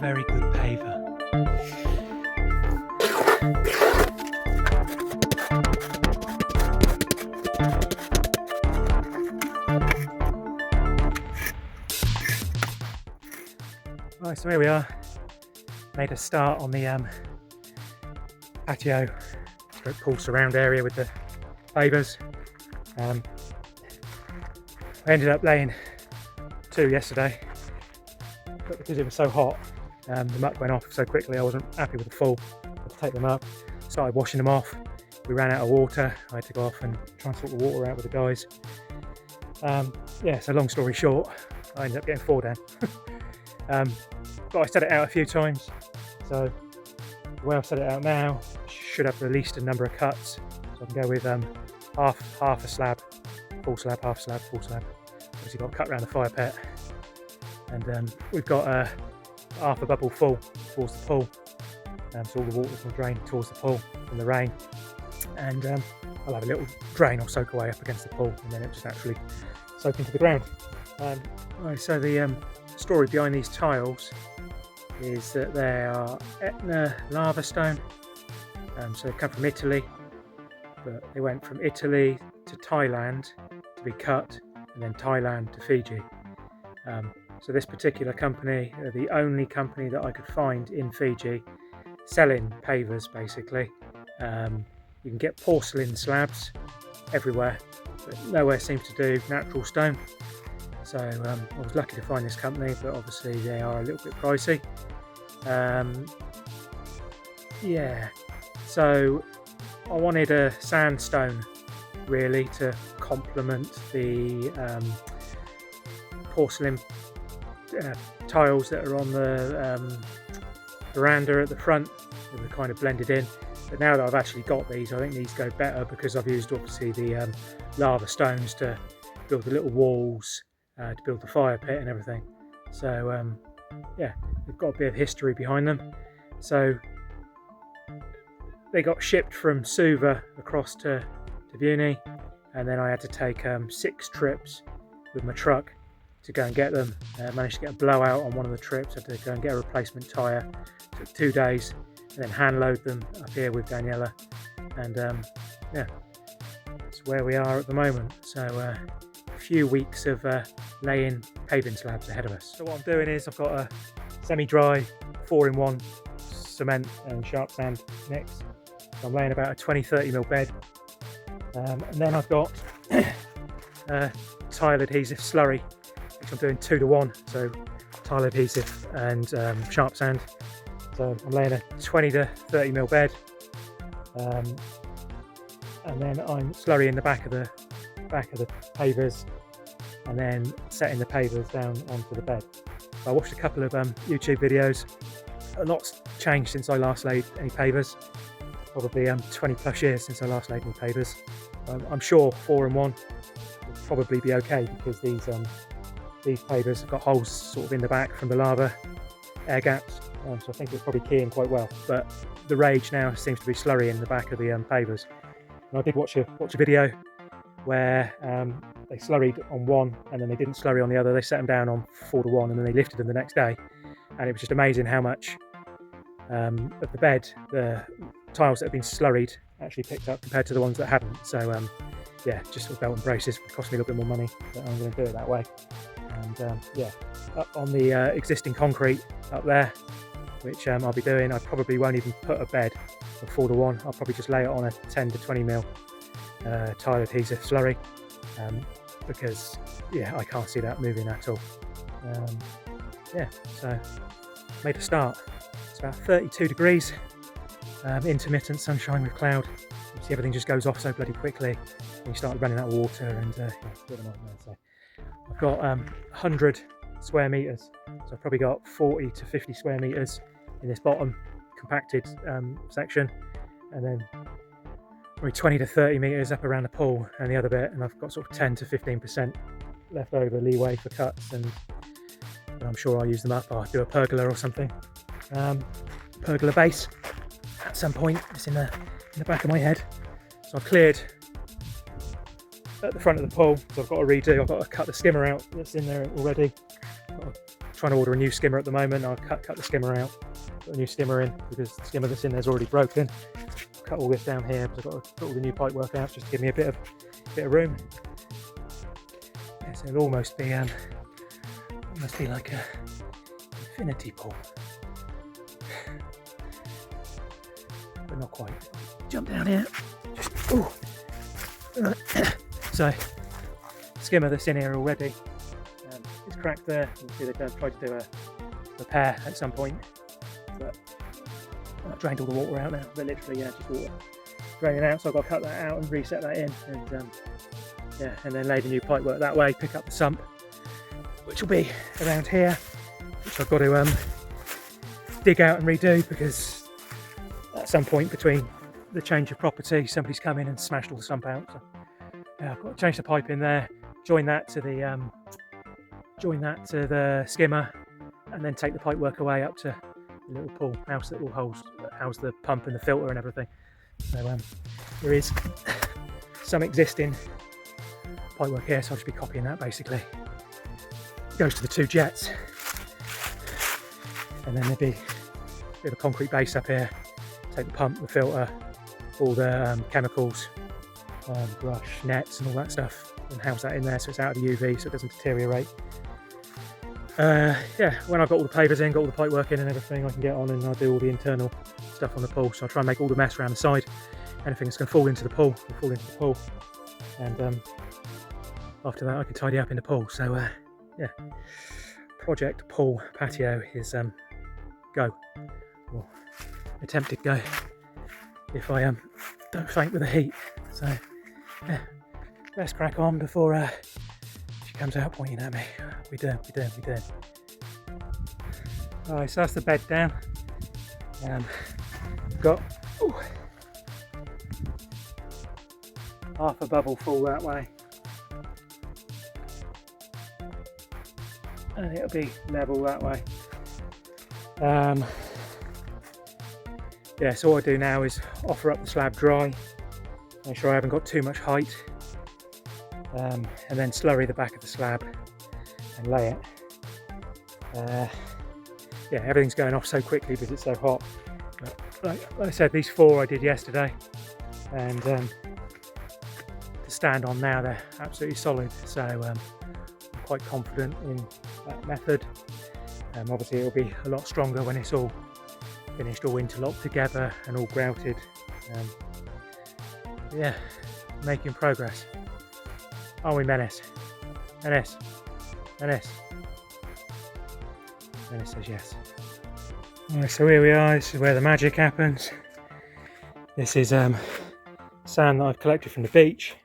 very good paver. Right, so here we are. Made a start on the patio pool surround area with the pavers. I ended up laying 2 yesterday, but because it was so hot, the muck went off so quickly I wasn't happy with the full. I had to take them up, started washing them off. We ran out of water. I had to go off and try and sort the water out with the guys. Yeah, so long story short, I ended up getting 4 down. But I set it out a few times, so the way I've set it out now should have the least number of cuts, so I can go with half a slab, full slab, half slab, full slab. Obviously got cut around the fire pit, and we've got half a bubble full towards the pool, so all the water will drain towards the pool from the rain, and I'll have a little drain or soak away up against the pool, and then it'll just naturally soak into the ground. Right, so the story behind these tiles is that they are Etna lava stone, so they come from Italy, but they went from Italy to Thailand to be cut, and then Thailand to Fiji. So this particular company are the only company that I could find in Fiji selling pavers, basically. You can get porcelain slabs everywhere, but nowhere seems to do natural stone. So I was lucky to find this company, but obviously they are a little bit pricey. Yeah, so I wanted a sandstone really to complement the porcelain tiles that are on the veranda at the front. They were kind of blended in, but now that I've actually got these, I think these go better because I've used obviously the lava stones to build the little walls, to build the fire pit and everything. So yeah, they've got a bit of history behind them. So they got shipped from Suva across to Vuni, and then I had to take 6 trips with my truck to go and get them. Managed to get a blowout on one of the trips. I had to go and get a replacement tyre. Took 2 days, and then hand load them up here with Daniela, and yeah, that's where we are at the moment. So a few weeks of laying paving slabs ahead of us. So what I'm doing is I've got a semi-dry 4-in-1 cement and sharp sand mix. So I'm laying about a 20-30mm bed, and then I've got tile adhesive slurry, which I'm doing 2-to-1, so tile adhesive and sharp sand. So I'm laying a 20-to-30mm bed, and then I'm slurrying the back of the pavers, and then setting the pavers down onto the bed. So I watched a couple of YouTube videos. A lot's changed since I last laid any pavers. Probably 20 plus years since I last laid any pavers. I'm sure 4-in-1 will probably be okay, because these pavers have got holes sort of in the back from the lava, air gaps, so I think it'll probably key in quite well. But the rage now seems to be slurry in the back of the pavers. And I did watch a video where they slurried on one and then they didn't slurry on the other. They set them down on 4-to-1 and then they lifted them the next day, and it was just amazing how much of the bed the tiles that have been slurried actually picked up compared to the ones that hadn't. So yeah, just with belt and braces, it cost me a little bit more money, but I'm going to do it that way. And yeah, up on the existing concrete up there, which I'll be doing, I probably won't even put a bed of 4-to-1. I'll probably just lay it on a 10-to-20mm tile adhesive slurry, because yeah, I can't see that moving at all. Yeah, so made a start. It's about 32 degrees, intermittent sunshine with cloud. You see everything just goes off so bloody quickly when you start running out of water, and yeah, it's a bit of a nightmare. So I've got 100 square metres, so I've probably got 40 to 50 square metres in this bottom compacted section, and then probably 20 to 30 metres up around the pool and the other bit, and I've got sort of 10 to 15% left over leeway for cuts, and I'm sure I'll use them up. I'll do a pergola or something, pergola base at some point. It's in the back of my head. So I've cleared at the front of the pool, so I've got to redo. I've got to cut the skimmer out that's in there already, trying to order a new skimmer at the moment. I'll cut the skimmer out, put a new skimmer in because the skimmer that's in there is already broken. Cut all this down here because I've got to put all the new pipe work out just to give me a bit of room. Yeah, so it'll almost be like a infinity pool, but not quite. Jump down here. Ooh. So skimmer that's in here already. It's cracked there. You can see they've tried to do a repair at some point, but I've drained all the water out now. But literally, yeah, just water draining out. So I've got to cut that out and reset that in, and yeah, and then lay the new pipe work that way. Pick up the sump, which will be around here, which I've got to dig out and redo because at some point between the change of property, somebody's come in and smashed all the sump out. So yeah, I've got to change the pipe in there, join that to the skimmer, and then take the pipe work away up to the little pool house that will house the pump and the filter and everything. So there is some existing pipe work here, so I'll just be copying that basically. It goes to the 2 jets, and then there'll be a bit of a concrete base up here. Take the pump, the filter, all the chemicals, brush, nets and all that stuff, and house that in there so it's out of the UV so it doesn't deteriorate. Yeah, when I've got all the pavers in, got all the pipe work in and everything, I can get on and I'll do all the internal stuff on the pool. So I'll try and make all the mess around the side. Anything that's going to fall into the pool will fall into the pool, and after that I can tidy up in the pool. So yeah, project pool patio is go, or attempted go, if I don't faint with the heat. So yeah, let's crack on before she comes out pointing at me. We doing. Alright, so that's the bed down. Got half a bubble full that way, and it'll be level that way. Yeah, so what I do now is offer up the slab dry, make sure I haven't got too much height, and then slurry the back of the slab and lay it. Yeah, everything's going off so quickly because it's so hot. But like I said, these 4 I did yesterday, and to stand on now they're absolutely solid. So I'm quite confident in that method. Obviously it'll be a lot stronger when it's all finished, all interlocked together and all grouted. Yeah, making progress. Aren't we, Menace? Menace? Menace? Menace says yes. Right, so here we are. This is where the magic happens. This is sand that I've collected from the beach.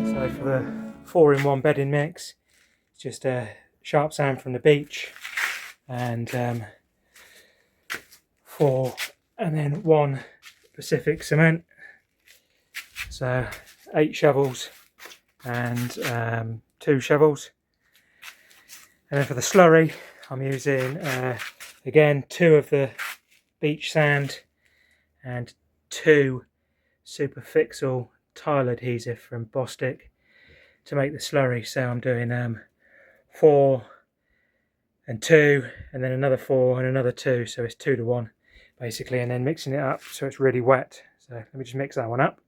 So for the 4-in-1 bedding mix, it's just sharp sand from the beach, and 4 and then 1 Pacific cement. So 8 shovels and 2 shovels. And then for the slurry, I'm using again 2 of the beach sand and 2 superficial tile adhesive from Bostik to make the slurry. So I'm doing 4 and 2, and then another 4 and another 2, so it's 2 to 1 basically, and then mixing it up so it's really wet. So let me just mix that one up.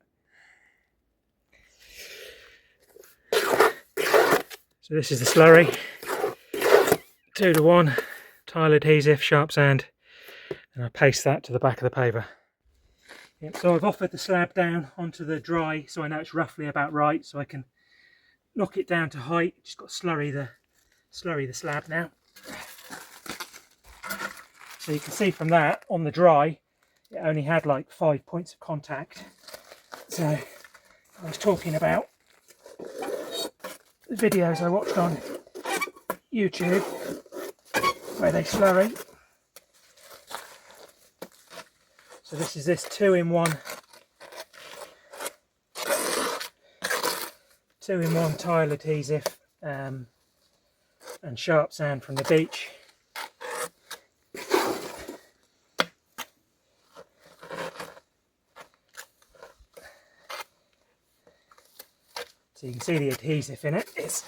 So this is the slurry, 2 to 1, tile adhesive, sharp sand, and I paste that to the back of the paver. Yep, so I've offered the slab down onto the dry, so I know it's roughly about right, so I can knock it down to height. Just got to slurry the slab now. So you can see from that, on the dry, it only had like 5 points of contact. So I was talking about the videos I watched on YouTube where they slurry. So this is this 2-in-1 tile adhesive and sharp sand from the beach. So you can see the adhesive in it. It's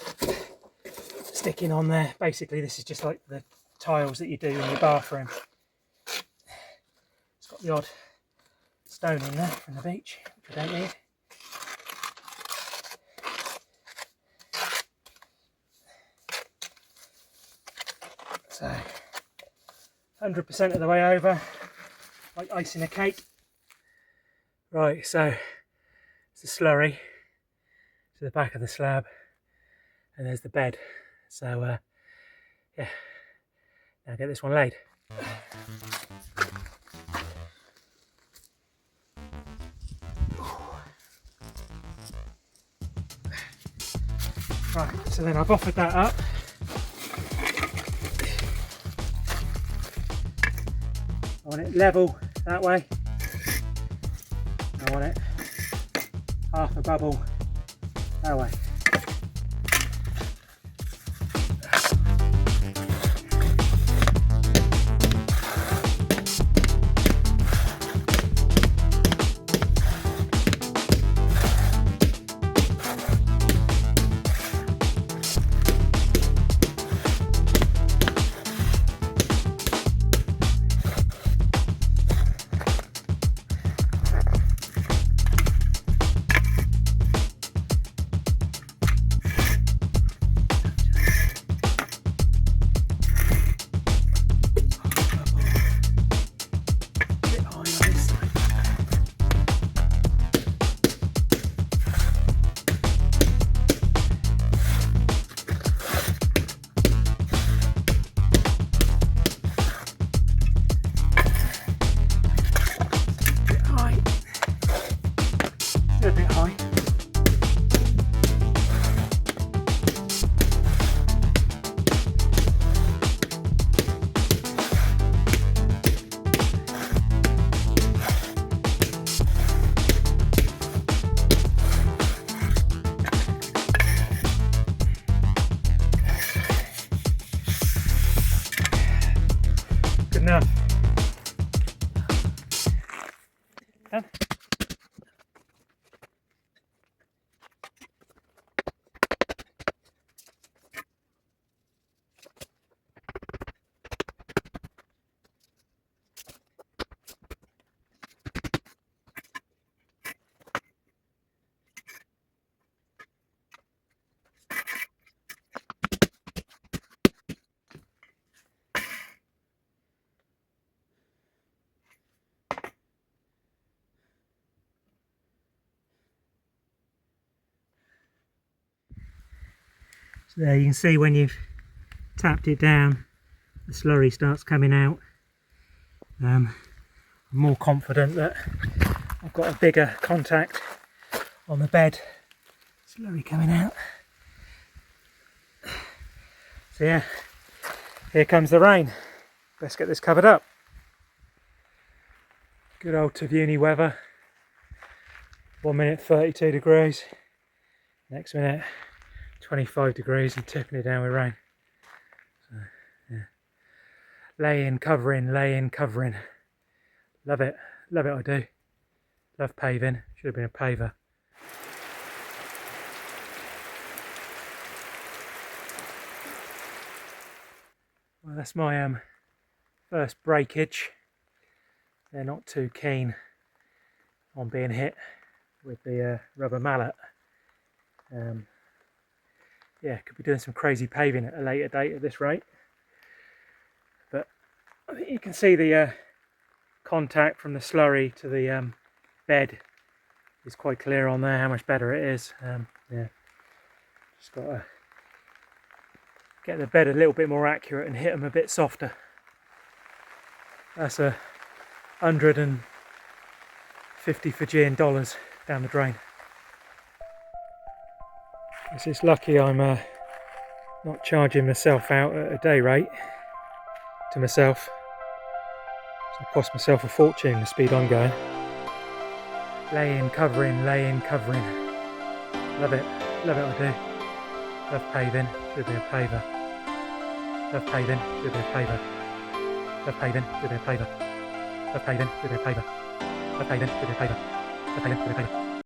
sticking on there. Basically this is just like the tiles that you do in your bathroom. It's got the odd stone in there from the beach, which I don't need. So 100% of the way over, like icing a cake. Right, so it's the slurry to the back of the slab, and there's the bed. So yeah, now get this one laid. Right, so then I've offered that up. I want it level that way. I want it half a bubble that way. Enough. Done. So there you can see when you've tapped it down, the slurry starts coming out. I'm more confident that I've got a bigger contact on the bed. Slurry coming out. So yeah, here comes the rain. Let's get this covered up. Good old Tavuni weather. 1 minute 32 degrees, next minute 25 degrees and tipping it down with rain. So, yeah. Lay in, covering, lay in, covering. Love it I do. Love paving, should have been a paver. Well, that's my first breakage. They're not too keen on being hit with the rubber mallet. Yeah, could be doing some crazy paving at a later date at this rate. But I think you can see the contact from the slurry to the bed is quite clear on there, how much better it is. Yeah, just got to get the bed a little bit more accurate and hit them a bit softer. That's $150 Fijian dollars down the drain. It's just lucky I'm not charging myself out at a day rate to myself. So it cost myself a fortune the speed I'm going. Lay in, covering, lay in, covering. Love it I do. Love paving, do a bit of paver. Love paving, do a bit of paver. Love paving, do a bit of paver. Love paving, do a bit of paver. Love paving, do a bit of paver. Love paving, do a bit of paver.